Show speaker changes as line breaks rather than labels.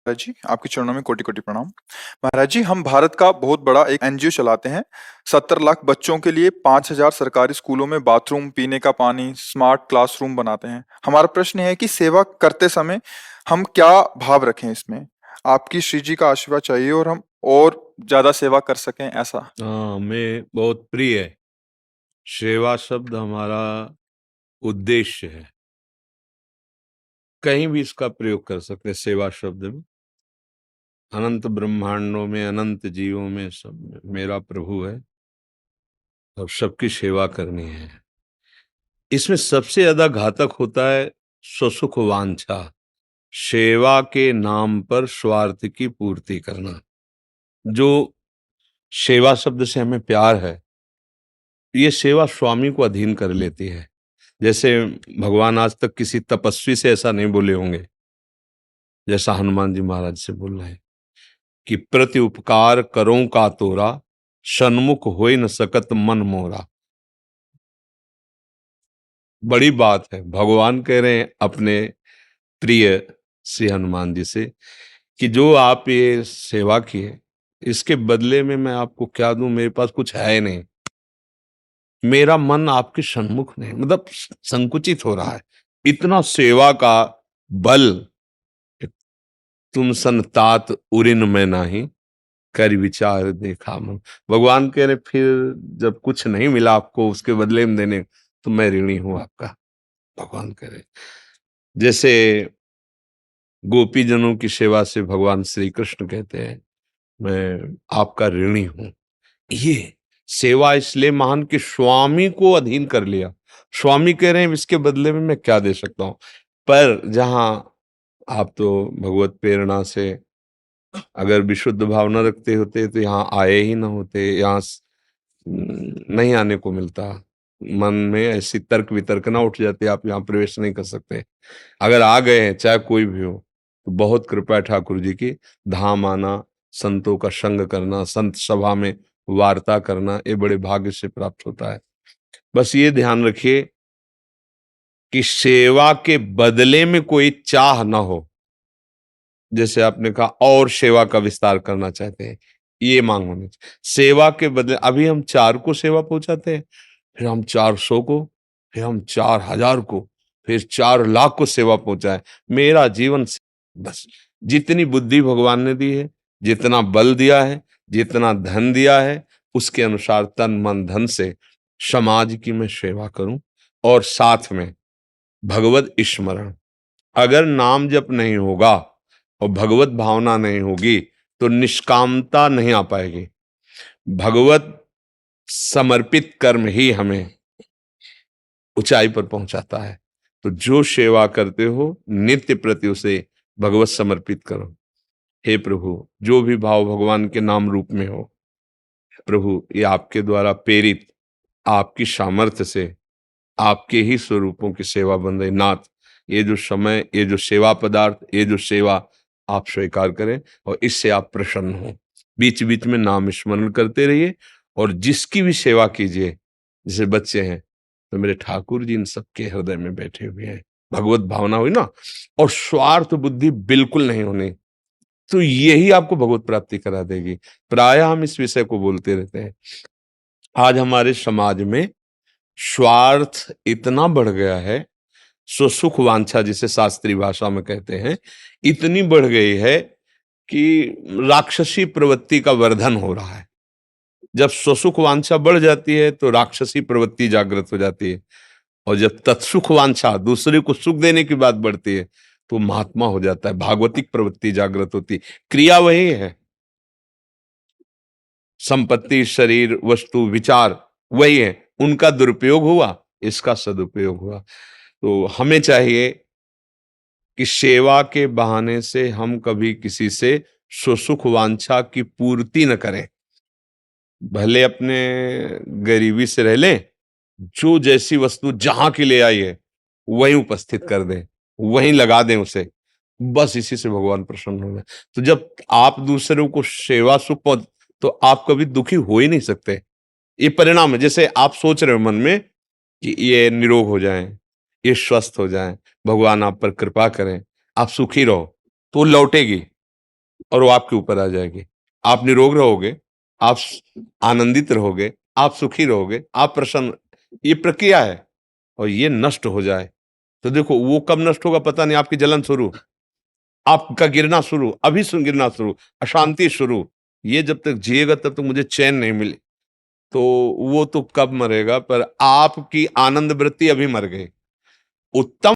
महाराज जी, आपके चरणों में कोटि-कोटि प्रणाम। महाराज जी, हम भारत का बहुत बड़ा एक एनजीओ चलाते हैं। 70 लाख बच्चों के लिए 5,000 सरकारी स्कूलों में बाथरूम, पीने का पानी, स्मार्ट क्लासरूम बनाते हैं। हमारा प्रश्न है कि सेवा करते समय हम क्या भाव रखें इसमें? आपकी श्री जी का आशीर्वाद चाहिए और हम और ज़्यादा सेवा कर सकें ऐसा।
हमें बहुत प्रिय है। सेवा शब्द हमारा उद्देश्य है। कहीं भी इसका प्रयोग कर सकते हैं सेवा शब्द में। अनंत ब्रह्मांडों में, अनंत जीवों में, सब में मेरा प्रभु है और सबकी सेवा करनी है। इसमें सबसे ज्यादा घातक होता है स्वसुख वांछा, सेवा के नाम पर स्वार्थ की पूर्ति करना। जो सेवा शब्द से हमें प्यार है, ये सेवा स्वामी को अधीन कर लेती है। जैसे भगवान आज तक किसी तपस्वी से ऐसा नहीं बोले होंगे जैसा हनुमान जी महाराज से बोल रहे हैं कि प्रति उपकार करो का तोरा, सन्मुख होई न सकत मन मोरा। बड़ी बात है। भगवान कह रहे हैं अपने प्रिय श्री हनुमान जी से कि जो आप ये सेवा किए, इसके बदले में मैं आपको क्या दूं? मेरे पास कुछ है नहीं। मेरा मन आपके सन्मुख नहीं, मतलब संकुचित हो रहा है। इतना सेवा का बल, तुम संतात उरिन में नाही, कर विचार देखा मन। भगवान कह रहे फिर जब कुछ नहीं मिला आपको उसके बदले में देने, तो मैं ऋणी हूं आपका। भगवान कह रहे जैसे गोपी जनों की सेवा से भगवान श्री कृष्ण कहते हैं मैं आपका ऋणी हूं। ये सेवा इसलिए महान कि स्वामी को अधीन कर लिया। स्वामी कह रहे हैं इसके बदले में मैं क्या दे सकता हूं। पर जहां आप तो भगवत प्रेरणा से अगर विशुद्ध भावना रखते होते तो यहाँ आए ही ना होते। यहाँ नहीं आने को मिलता। मन में ऐसी तर्क वितर्क ना उठ जाती, आप यहाँ प्रवेश नहीं कर सकते। अगर आ गए हैं, चाहे कोई भी हो, तो बहुत कृपा है ठाकुर जी की। धाम आना, संतों का संग करना, संत सभा में वार्ता करना, ये बड़े भाग्य से प्राप्त होता है। बस ये ध्यान रखिए कि सेवा के बदले में कोई चाह ना हो। जैसे आपने कहा और सेवा का विस्तार करना चाहते हैं, ये मांग होनी चाहिए। सेवा के बदले अभी हम 4 को सेवा पहुंचाते हैं, फिर हम 400 को, फिर हम 4,000 को, फिर 4 लाख को सेवा पहुंचाए। मेरा जीवन बस जितनी बुद्धि भगवान ने दी है, जितना बल दिया है, जितना धन दिया है, उसके अनुसार तन मन धन से समाज की मैं सेवा करूं। और साथ में भगवत स्मरण। अगर नाम जप नहीं होगा और भगवत भावना नहीं होगी तो निष्कामता नहीं आ पाएगी। भगवत समर्पित कर्म ही हमें ऊंचाई पर पहुंचाता है। तो जो सेवा करते हो नित्य प्रति उसे भगवत समर्पित करो। हे प्रभु, जो भी भाव भगवान के नाम रूप में हो, प्रभु ये आपके द्वारा प्रेरित, आपकी सामर्थ्य से आपके ही स्वरूपों की सेवा बन रही। नाथ, ये जो समय, ये जो सेवा पदार्थ, ये जो सेवा आप स्वीकार करें और इससे आप प्रसन्न हो। बीच बीच में नाम स्मरण करते रहिए और जिसकी भी सेवा कीजिए। जैसे बच्चे हैं तो मेरे ठाकुर जी इन सबके हृदय में बैठे हुए हैं। भगवत भावना हुई ना, और स्वार्थ बुद्धि बिल्कुल नहीं होनी, तो यही आपको भगवत प्राप्ति करा देगी। प्राय हम इस विषय को बोलते रहते हैं। आज हमारे समाज में स्वार्थ इतना बढ़ गया है, स्वसुख वांछा जिसे शास्त्रीय भाषा में कहते हैं, इतनी बढ़ गई है कि राक्षसी प्रवृत्ति का वर्धन हो रहा है। जब स्वसुख वांछा बढ़ जाती है तो राक्षसी प्रवृत्ति जागृत हो जाती है, और जब तत्सुख वांछा दूसरे को सुख देने की बात बढ़ती है तो महात्मा हो जाता है, भागवतिक प्रवृत्ति जागृत होती है। क्रिया वही है, संपत्ति, शरीर, वस्तु, विचार वही है। उनका दुरुपयोग हुआ, इसका सदुपयोग हुआ। तो हमें चाहिए कि सेवा के बहाने से हम कभी किसी से सुसुख वांछा की पूर्ति न करें। भले अपने गरीबी से रह लें, जो जैसी वस्तु जहां की ले आई है वहीं उपस्थित कर दें, वहीं लगा दें उसे। बस इसी से भगवान प्रसन्न हो गए। तो जब आप दूसरों को सेवा सुख पहुंच, तो आप कभी दुखी हो ही नहीं सकते। ये परिणाम है। जैसे आप सोच रहे हो मन में कि ये निरोग हो जाएं, ये स्वस्थ हो जाएं, भगवान आप पर कृपा करें, आप सुखी रहो, तो वो लौटेगी। और वो आपके ऊपर आ जाएगी। आप निरोग रहोगे, आप आनंदित रहोगे, आप सुखी रहोगे, आप प्रसन्न। ये प्रक्रिया है। और ये नष्ट हो जाए तो देखो वो कब नष्ट होगा पता नहीं, आपकी जलन शुरू, आपका गिरना शुरू, अभी गिरना शुरू, अशांति शुरू। ये जब तक जिएगा तब तक मुझे चैन नहीं मिले। तो वो तो कब मरेगा, पर आपकी आनंद वृत्ति अभी मर गई। उत्तम